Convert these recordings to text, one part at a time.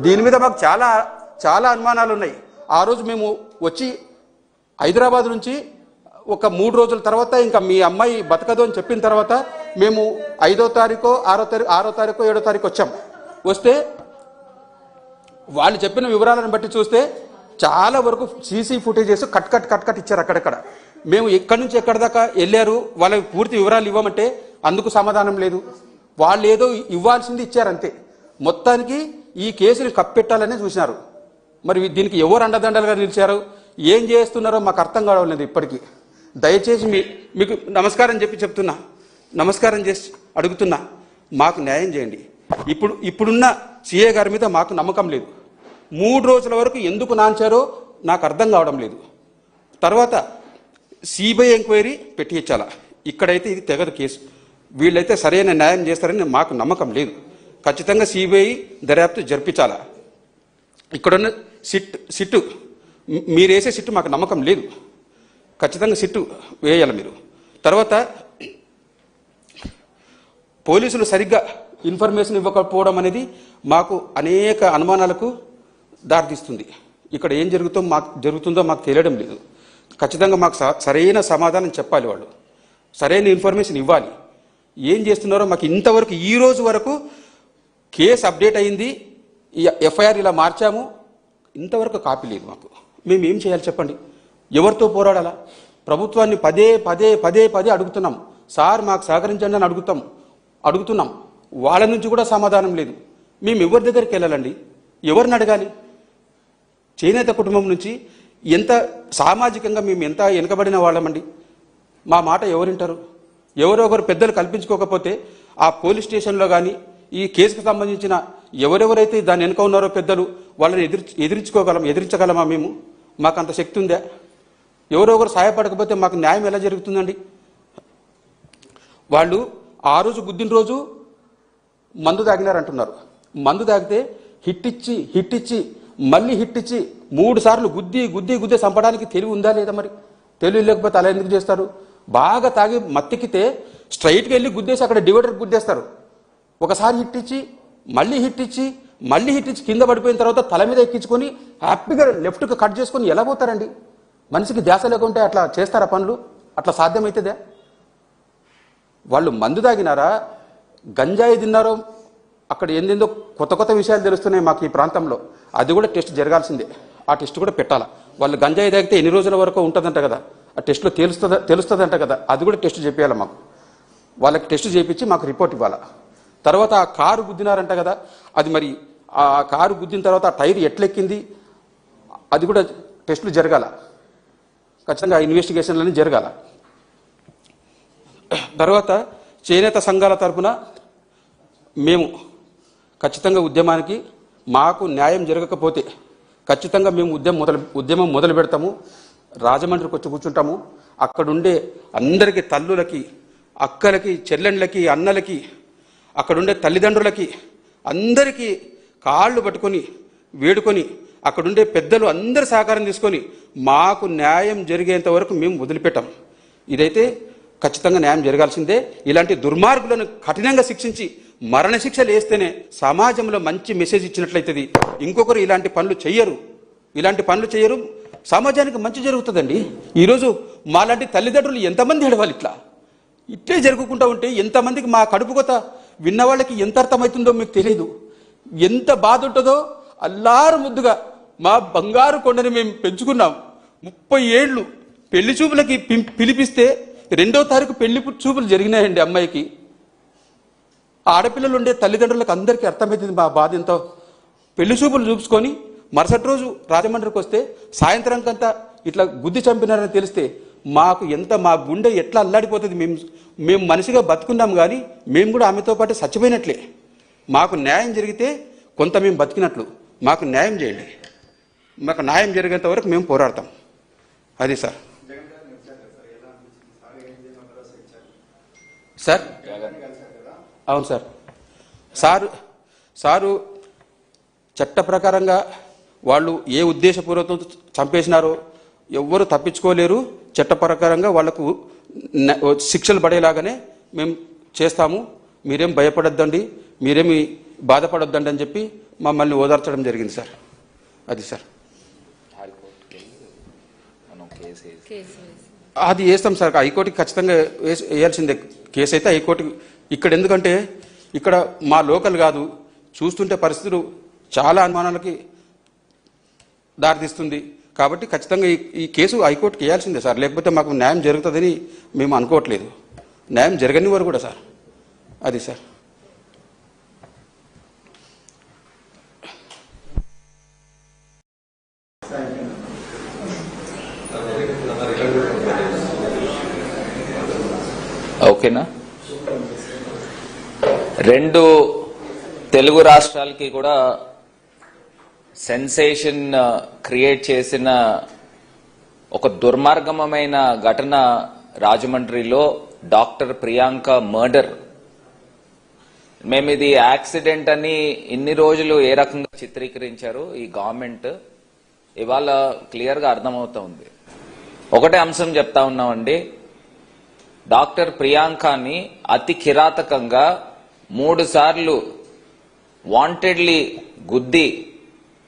దీని మీద మాకు చాలా చాలా అనుమానాలు ఉన్నాయి. ఆ రోజు మేము వచ్చి హైదరాబాద్ నుంచి ఒక 3 రోజుల తర్వాత ఇంకా మీ అమ్మాయి బతకదు అని చెప్పిన తర్వాత మేము 5వ తారీఖు 6వ తారీఖు 7వ తారీఖు వచ్చాం. వస్తే వాళ్ళు చెప్పిన వివరాలను బట్టి చూస్తే చాలా వరకు సీసీ ఫుటేజెస్ కట్ ఇచ్చారు అక్కడక్కడ. మేము ఎక్కడి నుంచి ఎక్కడి దాకా వెళ్ళారు వాళ్ళకి పూర్తి వివరాలు ఇవ్వమంటే అందుకు సమాధానం లేదు. వాళ్ళు ఏదో ఇవ్వాల్సింది ఇచ్చారంతే. మొత్తానికి ఈ కేసుని కప్పెట్టాలనే చూసినారు. మరి దీనికి ఎవరు అండదండలుగా నిలిచారు, ఏం చేస్తున్నారో మాకు అర్థం కావడం లేదు ఇప్పటికీ. దయచేసి మీకు నమస్కారం చెప్తున్నా, నమస్కారం చేసి అడుగుతున్నా, మాకు న్యాయం చేయండి. ఇప్పుడున్న సిఏ గారి మీద మాకు నమ్మకం లేదు. 3 రోజుల వరకు ఎందుకు నాంచారో నాకు అర్థం కావడం లేదు. తర్వాత సిబిఐ ఎంక్వైరీ పెట్టించాలా. ఇక్కడైతే ఇది తెగదు కేసు. వీళ్ళైతే సరైన న్యాయం చేస్తారని మాకు నమ్మకం లేదు. ఖచ్చితంగా సిబిఐ దర్యాప్తు జరిపించాలా. ఇక్కడున్న సిట్టు మీరు వేసే సిట్టు మాకు నమ్మకం లేదు. ఖచ్చితంగా సిట్టు వేయాలి మీరు. తర్వాత పోలీసులు సరిగ్గా ఇన్ఫర్మేషన్ ఇవ్వకపోవడం అనేది మాకు అనేక అనుమానాలకు దారితీస్తుంది. ఇక్కడ ఏం జరుగుతుందో మాకు తెలియడం లేదు. ఖచ్చితంగా మాకు సరైన సమాధానం చెప్పాలి. వాళ్ళు సరైన ఇన్ఫర్మేషన్ ఇవ్వాలి. ఏం చేస్తున్నారో మాకు ఇంతవరకు ఈ రోజు వరకు కేసు అప్డేట్ అయింది, ఎఫ్ఐఆర్ ఇలా మార్చాము, ఇంతవరకు కాపీ లేదు మాకు. మేము ఏం చేయాలి చెప్పండి? ఎవరితో పోరాడాలా? ప్రభుత్వాన్ని పదే అడుగుతున్నాం. సార్ మాకు సహకరించండి అని అడుగుతున్నాం. వాళ్ళ నుంచి కూడా సమాధానం లేదు. మేము ఎవరి దగ్గరికి వెళ్ళాలండి? ఎవరిని అడగాలి? చేనేత కుటుంబం నుంచి ఎంత సామాజికంగా మేము ఎంత వెనుకబడిన వాళ్ళమండి. మా మాట ఎవరింటారు? ఎవరో ఒకరు పెద్దలు కల్పించుకోకపోతే ఆ పోలీస్ స్టేషన్లో కానీ ఈ కేసుకు సంబంధించిన ఎవరెవరైతే దాని వెనుక ఉన్నారో పెద్దలు వాళ్ళని ఎదిరించగలమా మేము? మాకు అంత శక్తి ఉందా? ఎవరో ఒకరు సహాయపడకపోతే మాకు న్యాయం ఎలా జరుగుతుందండి? వాళ్ళు ఆ రోజు గుద్దిన రోజు మందు తాగినారంటున్నారు. మందు తాగితే హిట్ ఇచ్చి మళ్ళీ హిట్ ఇచ్చి 3 సార్లు గుద్ది చంపడానికి తెలివి ఉందా లేదా? మరి తెలివి లేకపోతే అలా ఎందుకు చేస్తారు? బాగా తాగి మత్తెక్కితే స్ట్రైట్గా వెళ్ళి గుద్దేసి అక్కడ డివైడర్ గుద్దేస్తారు. ఒకసారి హిట్ ఇచ్చి మళ్ళీ హిట్ ఇచ్చి కింద పడిపోయిన తర్వాత తల మీద ఎక్కించుకొని హ్యాపీగా లెఫ్ట్కి కట్ చేసుకొని ఎలా పోతారండి? మనిషికి ధ్యాస లేకుంటే అట్లా చేస్తారా పనులు? అట్లా సాధ్యమవుతుందా? వాళ్ళు మందు తాగినారా, గంజాయి తిన్నారో, అక్కడ ఏందేందో కొత్త విషయాలు తెలుస్తున్నాయి మాకు ఈ ప్రాంతంలో. అది కూడా టెస్ట్ జరగాల్సిందే. ఆ టెస్ట్ కూడా పెట్టాలా. వాళ్ళు గంజాయి తాగితే ఎన్ని రోజుల వరకు ఉంటుందంట కదా, ఆ టెస్ట్లో తెలుస్తుందంట కదా, అది కూడా టెస్ట్ చేయాలి మాకు. వాళ్ళకి టెస్ట్ చేయించి మాకు రిపోర్ట్ ఇవ్వాలా. తర్వాత ఆ కారు గుద్దినారంట కదా, అది మరి ఆ కారు గుద్దిన తర్వాత ఆ టైర్ ఎట్లెక్కింది అది కూడా టెస్టులు జరగాల. ఖచ్చితంగా ఇన్వెస్టిగేషన్లన్నీ జరగాల. తర్వాత చేనేత సంఘాల తరఫున మేము ఖచ్చితంగా ఉద్యమానికి మాకు న్యాయం జరగకపోతే ఖచ్చితంగా మేము ఉద్యమం మొదలు పెడతాము. రాజమండ్రికి వచ్చి కూర్చుంటాము. అక్కడుండే అందరికీ, తల్లులకి, అక్కలకి, చెల్లెండ్లకి, అన్నలకి, అక్కడుండే తల్లిదండ్రులకి అందరికీ కాళ్ళు పట్టుకొని వేడుకొని అక్కడుండే పెద్దలు అందరి సహకారం తీసుకొని మాకు న్యాయం జరిగేంత వరకు మేము వదిలిపెట్టాం. ఇదైతే ఖచ్చితంగా న్యాయం జరగాల్సిందే. ఇలాంటి దుర్మార్గులను కఠినంగా శిక్షించి మరణశిక్షలు వేస్తేనే సమాజంలో మంచి మెసేజ్ ఇచ్చినట్లయితుంది. ఇంకొకరు ఇలాంటి పనులు చేయరు, సమాజానికి మంచి జరుగుతుందండి. ఈరోజు మాలాంటి తల్లిదండ్రులు ఎంతమంది ఏడవాలి? ఇట్లే జరుగుకుంటూ ఉంటే ఎంతమందికి మా కడుపు కొత్త విన్న వాళ్ళకి ఎంత అర్థమవుతుందో మీకు తెలియదు. ఎంత బాధ ఉంటుందో. అల్లారు ముద్దుగా మా బంగారు కొండని మేము పెంచుకున్నాం. 30 ఏళ్ళు పెళ్లి చూపులకి పిలిపిస్తే 2వ తారీఖు పెళ్లి చూపులు జరిగినాయండి అమ్మాయికి. ఆడపిల్లలు ఉండే తల్లిదండ్రులకు అందరికీ అర్థమవుతుంది మా బాధ ఎంతో. పెళ్లి చూపులు చూసుకొని మరుసటి రోజు రాజమండ్రికి వస్తే సాయంత్రంకంతా ఇట్లా గుద్ది చంపినారని తెలిస్తే మా గుండె ఎట్లా అల్లాడిపోతుంది. మేము మనిషిగా బతుకున్నాం కానీ మేము కూడా ఆమెతో పాటు చచ్చిపోయినట్లే. మాకు న్యాయం జరిగితే కొంత మేము బతికినట్లు. మాకు న్యాయం చేయండి. మాకు న్యాయం జరిగేంత వరకు మేము పోరాడతాం. అది సార్. సార్ అవును సారు చట్ట ప్రకారంగా వాళ్ళు ఏ ఉద్దేశపూర్వకంతో చంపేసినారో ఎవ్వరు తప్పించుకోలేరు. చట్ట ప్రకారంగా వాళ్లకు శిక్షలు పడేలాగానే మేము చేస్తాము. మీరేం భయపడొద్దండి, మీరేమి బాధపడొద్దండి అని చెప్పి మమ్మల్ని ఓదార్చడం జరిగింది సార్. అది సార్. అది వేస్తాం సార్. హైకోర్టుకి ఖచ్చితంగా వేయాల్సిందే కేసు అయితే హైకోర్టు. ఇక్కడ ఎందుకంటే ఇక్కడ మా లోకల్ కాదు, చూస్తుంటే పరిస్థితులు చాలా అనుమానాలకి దారితీస్తుంది. కాబట్టి ఖచ్చితంగా ఈ కేసు హైకోర్టుకి వేయాల్సిందే సార్. లేకపోతే మాకు న్యాయం జరుగుతుందని మేము అనుకోవట్లేదు. న్యాయం జరగని వారు కూడా సార్. అది సార్. ఓకేనా? రెండు తెలుగు రాష్ట్రాలకి కూడా సెన్సేషన్ క్రియేట్ చేసిన ఒక దుర్మార్గమైన ఘటన రాజమండ్రిలో డాక్టర్ ప్రియాంక మర్డర్. మేము ఇది యాక్సిడెంట్ అని ఇన్ని రోజులు ఏ రకంగా చిత్రీకరించారు ఈ గవర్నమెంట్, ఇవాళ క్లియర్ గా అర్థమవుతా ఉంది. ఒకటే అంశం చెప్తా ఉన్నామండి, డాక్టర్ ప్రియాంకని అతి కిరాతకంగా 3 సార్లు వాంటెడ్లీ గుద్ది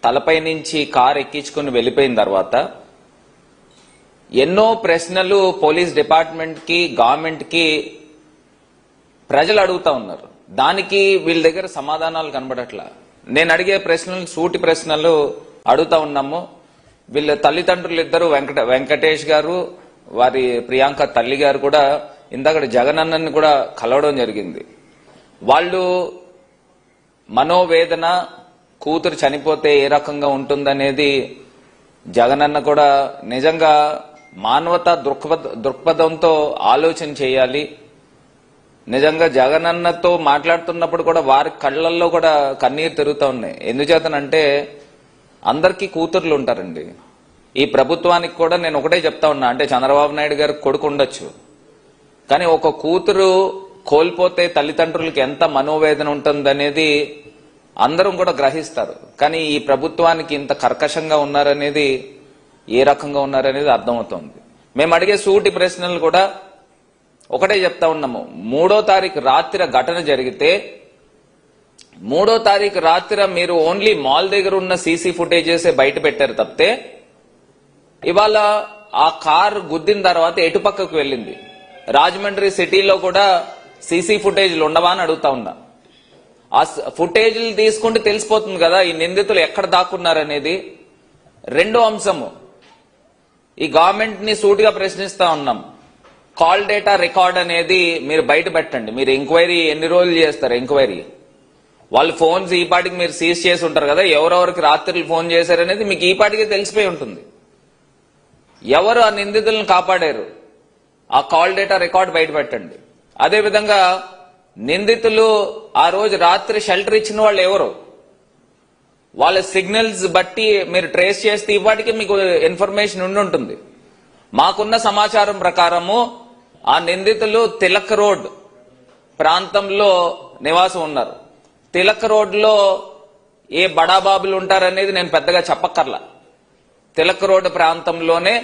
తలపై నుంచి కారు ఎక్కించుకుని వెళ్లిపోయిన తర్వాత ఎన్నో ప్రశ్నలు పోలీస్ డిపార్ట్మెంట్ కి గవర్నమెంట్ కి ప్రజలు అడుగుతా ఉన్నారు. దానికి వీళ్ళ దగ్గర సమాధానాలు కనబడట్లా. నేను అడిగే ప్రశ్నలు సూటి ప్రశ్నలు అడుగుతా ఉన్నాము. వీళ్ళ తల్లిదండ్రులు ఇద్దరు వెంకటేష్ గారు, వారి ప్రియాంక తల్లి గారు కూడా ఇందాక జగనన్నని కూడా కలవడం జరిగింది. వాళ్ళు మనోవేదన, కూతురు చనిపోతే ఏ రకంగా ఉంటుందనేది జగనన్న కూడా నిజంగా మానవతా దృక్పథంతో ఆలోచన చేయాలి. నిజంగా జగనన్నతో మాట్లాడుతున్నప్పుడు కూడా వారి కళ్ళల్లో కూడా కన్నీరు తిరుగుతూ ఉన్నాయి. ఎందుచేతనంటే అందరికీ కూతుర్లు ఉంటారండి. ఈ ప్రభుత్వానికి కూడా నేను ఒకటే చెప్తా ఉన్నా, అంటే చంద్రబాబు నాయుడు గారికి కొడుకు ఉండొచ్చు, కానీ ఒక కూతురు కోల్పోతే తల్లిదండ్రులకి ఎంత మనోవేదన ఉంటుందనేది అందరం కూడా గ్రహిస్తారు. కానీ ఈ ప్రభుత్వానికి ఇంత కర్కశంగా ఉన్నారనేది, ఏ రకంగా ఉన్నారనేది అర్థమవుతోంది. మేము అడిగే సూటి ప్రశ్నలు కూడా ఒకటే చెప్తా ఉన్నాము. 3వ తారీఖు రాత్రి ఘటన జరిగితే 3వ తారీఖు రాత్రి మీరు ఓన్లీ మాల్ దగ్గర ఉన్న సీసీ ఫుటేజెస్ బయట పెట్టారు తప్పితే ఇవాళ ఆ కారు గుద్దిన తర్వాత ఎటు పక్కకు వెళ్ళింది, రాజమండ్రి సిటీలో కూడా సీసీ ఫుటేజ్లు ఉండవా అని అడుగుతా ఉన్నా. ఆ ఫుటేజ్లు తీసుకుంటే తెలిసిపోతుంది కదా ఈ నిందితులు ఎక్కడ దాక్కున్నారనేది. రెండో అంశము, ఈ గవర్నమెంట్ ని సూటిగా ప్రశ్నిస్తా ఉన్నాం. కాల్ డేటా రికార్డ్ అనేది మీరు బయట పెట్టండి. మీరు ఎంక్వైరీ ఎన్ని రోజులు చేస్తారు? ఎంక్వైరీ వాళ్ళు ఫోన్స్ ఈ పాటికి మీరు సీజ్ చేసి ఉంటారు కదా, ఎవరెవరికి రాత్రులు ఫోన్ చేశారనేది మీకు ఈ పాటికి తెలిసిపోయి ఉంటుంది. ఎవరు ఆ నిందితులను కాపాడారు, ఆ కాల్ డేటా రికార్డ్ బయట పెట్టండి. అదేవిధంగా నిందితులు ఆ రోజు రాత్రి షెల్టర్ ఇచ్చిన వాళ్ళు ఎవరు, వాళ్ళ సిగ్నల్స్ బట్టి మీరు ట్రేస్ చేస్తే ఇవాటికి మీకు ఇన్ఫర్మేషన్ ఉండుంటుంది. మాకున్న సమాచారం ప్రకారము ఆ నిందితులు తిలక్ రోడ్ ప్రాంతంలో నివాసం ఉన్నారు. తిలక్ రోడ్ లో ఏ బడాబాబులు ఉంటారనేది నేను పెద్దగా చెప్పక్కర్లా. తిలక్ రోడ్ ప్రాంతంలోనే